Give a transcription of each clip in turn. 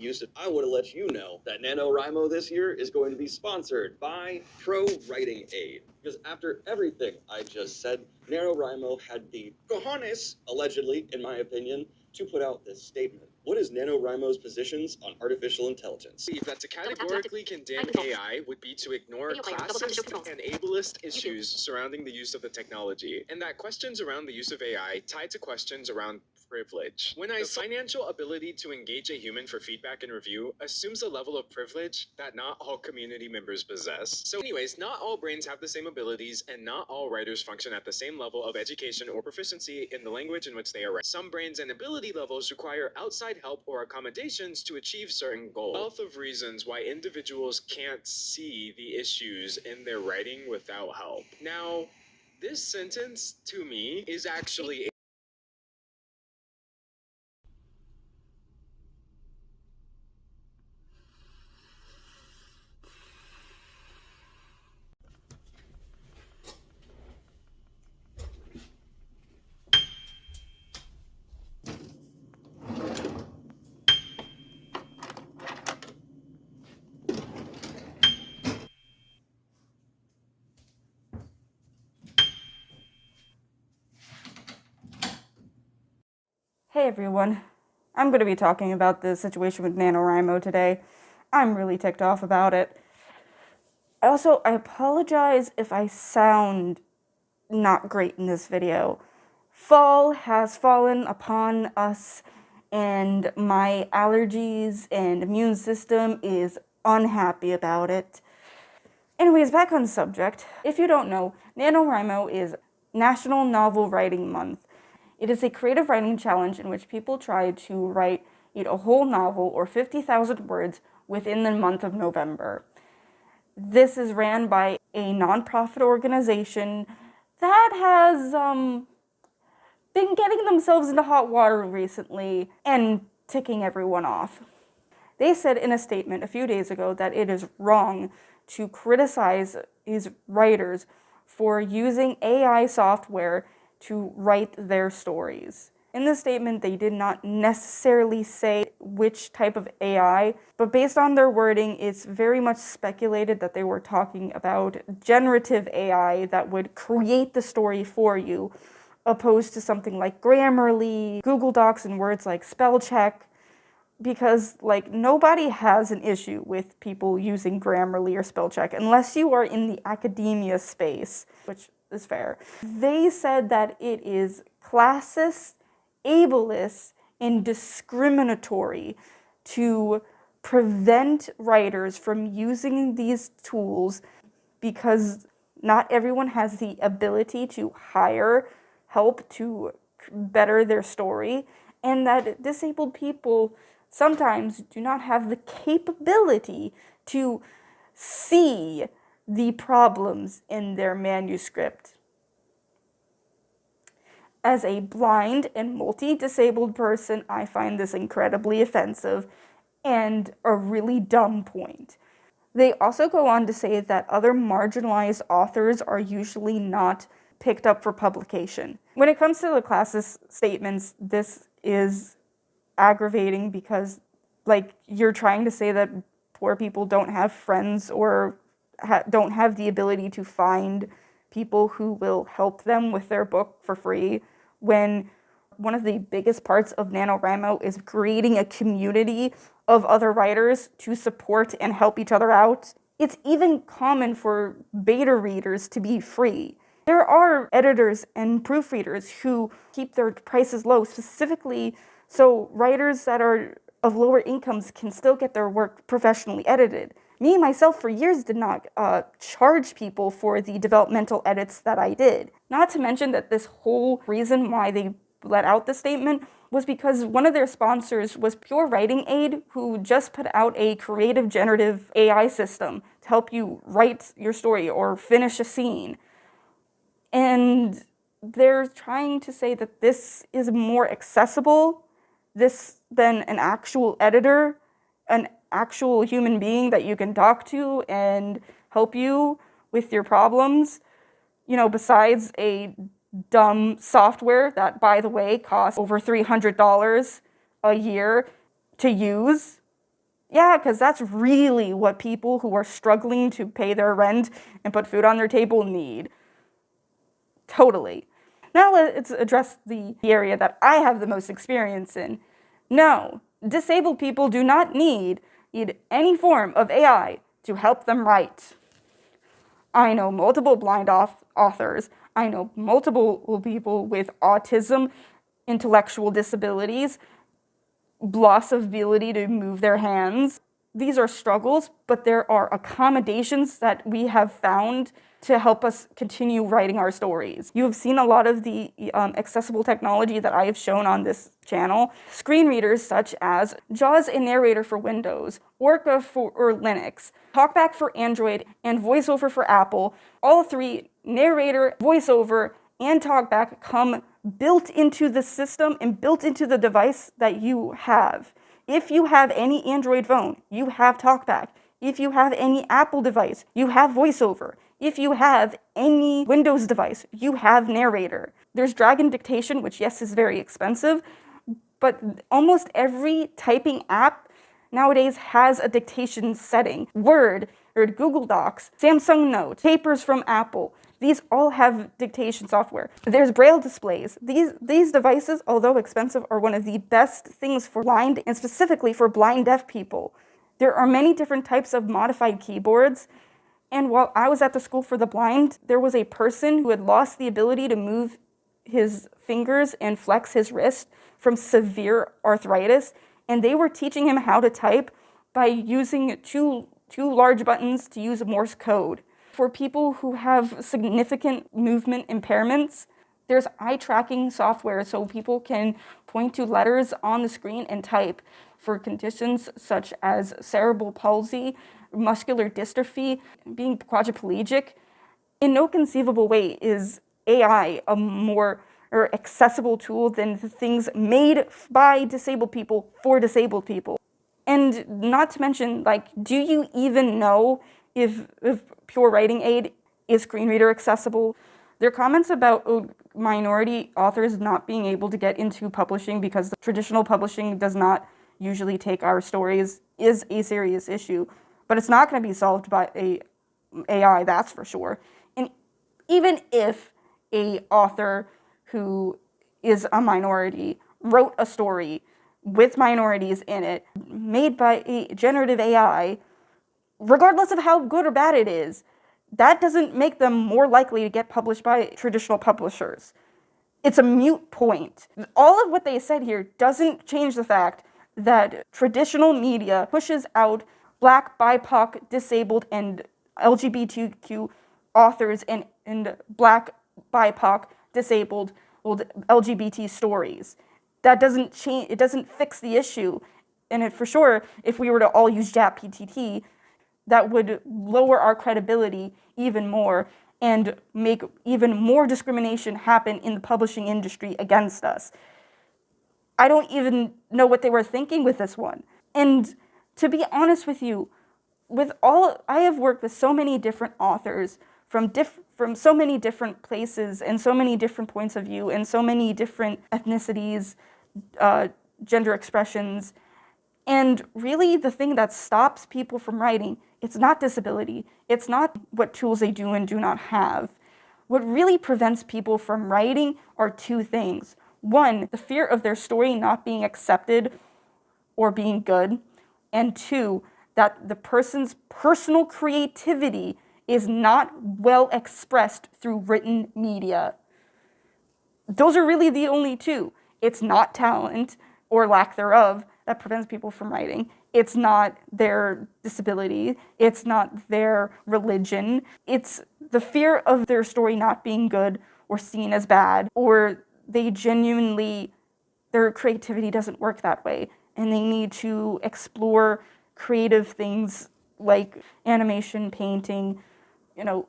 used it, I would have let you know that NaNoWrimo this year is going to be sponsored by Pro Writing Aid. Because after everything I just said, NaNoWrimo had the cojones, allegedly, in my opinion, to put out this statement. What is NaNoWrimo's positions on artificial intelligence? That to categorically condemn AI would be to ignore classist and ableist issues surrounding the use of the technology, and that questions around the use of AI tie to questions around privilege. When the financial ability to engage a human for feedback and review assumes a level of privilege that not all community members possess. So anyways, not all brains have the same abilities, and not all writers function at the same level of education or proficiency in the language in which they are writing. Some brains and ability levels require outside help or accommodations to achieve certain goals. A wealth of reasons why individuals can't see the issues in their writing without help. Now, this sentence, to me, is actually Hey everyone, I'm going to be talking about the situation with NaNoWrimo today. I'm really ticked off about it. I apologize if I sound not great in this video. Fall has fallen upon us, and my allergies and immune system is unhappy about it. Anyways, back on subject. If you don't know, NaNoWrimo is National Novel Writing Month. It is a creative writing challenge in which people try to write a whole novel or 50,000 words within the month of November. This is ran by a nonprofit organization that has been getting themselves into hot water recently and ticking everyone off. They said in a statement a few days ago that it is wrong to criticize these writers for using AI software to write their stories. In the statement, they did not necessarily say which type of AI, but based on their wording, it's very much speculated that they were talking about generative AI that would create the story for you, opposed to something like Grammarly, Google Docs, and words like spell check, because nobody has an issue with people using Grammarly or spell check unless you are in the academia space, which is fair. They said that it is classist, ableist, and discriminatory to prevent writers from using these tools because not everyone has the ability to hire help to better their story, and that disabled people sometimes do not have the capability to see the problems in their manuscript. As a blind and multi-disabled person, I find this incredibly offensive and a really dumb point. They also go on to say that other marginalized authors are usually not picked up for publication. When it comes to the classist statements, this is aggravating because, you're trying to say that poor people don't have friends or don't have the ability to find people who will help them with their book for free, when one of the biggest parts of NaNoWrimo is creating a community of other writers to support and help each other out. It's even common for beta readers to be free. There are editors and proofreaders who keep their prices low, specifically so writers that are of lower incomes can still get their work professionally edited. Me, myself, for years did not charge people for the developmental edits that I did. Not to mention that this whole reason why they let out the statement was because one of their sponsors was Pure Writing Aid, who just put out a creative generative AI system to help you write your story or finish a scene. And they're trying to say that this is more accessible than an actual editor, an actual human being that you can talk to and help you with your problems, besides a dumb software that, by the way, costs over $300 a year to use. Yeah, because that's really what people who are struggling to pay their rent and put food on their table need. Totally. Now let's address the area that I have the most experience in. No, disabled people do not need any form of AI to help them write. I know multiple blind authors. I know multiple people with autism, intellectual disabilities, loss of ability to move their hands. These are struggles, but there are accommodations that we have found to help us continue writing our stories. You have seen a lot of the accessible technology that I have shown on this channel. Screen readers such as JAWS and Narrator for Windows, Orca for Linux, TalkBack for Android, and VoiceOver for Apple. All three, Narrator, VoiceOver, and TalkBack, come built into the system and built into the device that you have. If you have any Android phone, you have TalkBack. If you have any Apple device, you have VoiceOver. If you have any Windows device, you have Narrator. There's Dragon Dictation, which yes is very expensive, but almost every typing app nowadays has a dictation setting. Word, or Google Docs, Samsung Note, Papers from Apple. These all have dictation software. There's Braille displays. These devices, although expensive, are one of the best things for blind and specifically for blind deaf people. There are many different types of modified keyboards. And while I was at the School for the Blind, there was a person who had lost the ability to move his fingers and flex his wrist from severe arthritis. And they were teaching him how to type by using two large buttons to use Morse code. For people who have significant movement impairments, there's eye tracking software so people can point to letters on the screen and type. For conditions such as cerebral palsy, muscular dystrophy, being quadriplegic, in no conceivable way is AI a more accessible tool than the things made by disabled people for disabled people. And not to mention, like, do you even know if Pure Writing Aid is screen reader accessible? There are comments about minority authors not being able to get into publishing because the traditional publishing does not usually take our stories is a serious issue. But it's not going to be solved by AI, that's for sure. And even if an author who is a minority wrote a story with minorities in it, made by a generative AI, regardless of how good or bad it is, that doesn't make them more likely to get published by traditional publishers. It's a moot point. All of what they said here doesn't change the fact that traditional media pushes out Black, BIPOC, disabled, and LGBTQ authors and Black, BIPOC, disabled, LGBT stories. That doesn't change. It doesn't fix the issue. And for sure, if we were to all use JAP-PTT, that would lower our credibility even more and make even more discrimination happen in the publishing industry against us. I don't even know what they were thinking with this one. And to be honest with you, I have worked with so many different authors from so many different places and so many different points of view and so many different ethnicities, gender expressions. And really the thing that stops people from writing, it's not disability. It's not what tools they do and do not have. What really prevents people from writing are two things. One, the fear of their story not being accepted or being good. And two, that the person's personal creativity is not well expressed through written media. Those are really the only two. It's not talent or lack thereof that prevents people from writing. It's not their disability. It's not their religion. It's the fear of their story not being good or seen as bad, or they genuinely, their creativity doesn't work that way, and they need to explore creative things like animation, painting,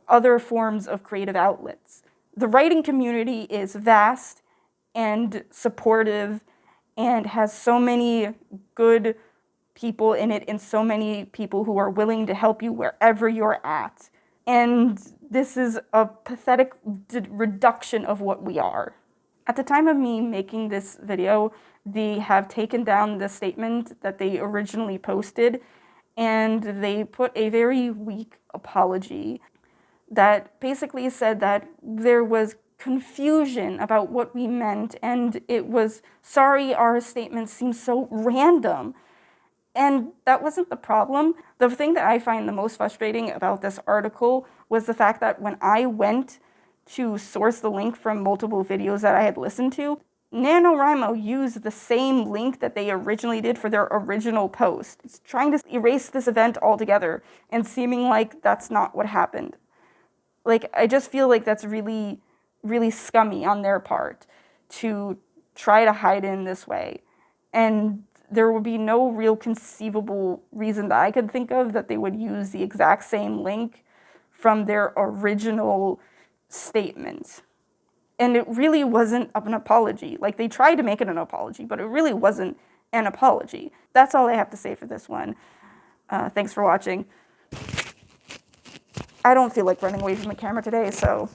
other forms of creative outlets. The writing community is vast and supportive and has so many good people in it and so many people who are willing to help you wherever you're at. And this is a pathetic reduction of what we are. At the time of me making this video, they have taken down the statement that they originally posted, and they put a very weak apology that basically said that there was confusion about what we meant, and it was, sorry, our statement seems so random. And that wasn't the problem. The thing that I find the most frustrating about this article was the fact that when I went to source the link from multiple videos that I had listened to, NaNoWrimo used the same link that they originally did for their original post. It's trying to erase this event altogether and seeming like that's not what happened. Like, I just feel like that's really, really scummy on their part to try to hide it in this way. And there would be no real conceivable reason that I could think of that they would use the exact same link from their original statement. And it really wasn't an apology. Like, they tried to make it an apology, but it really wasn't an apology. That's all I have to say for this one. Thanks for watching. I don't feel like running away from the camera today, so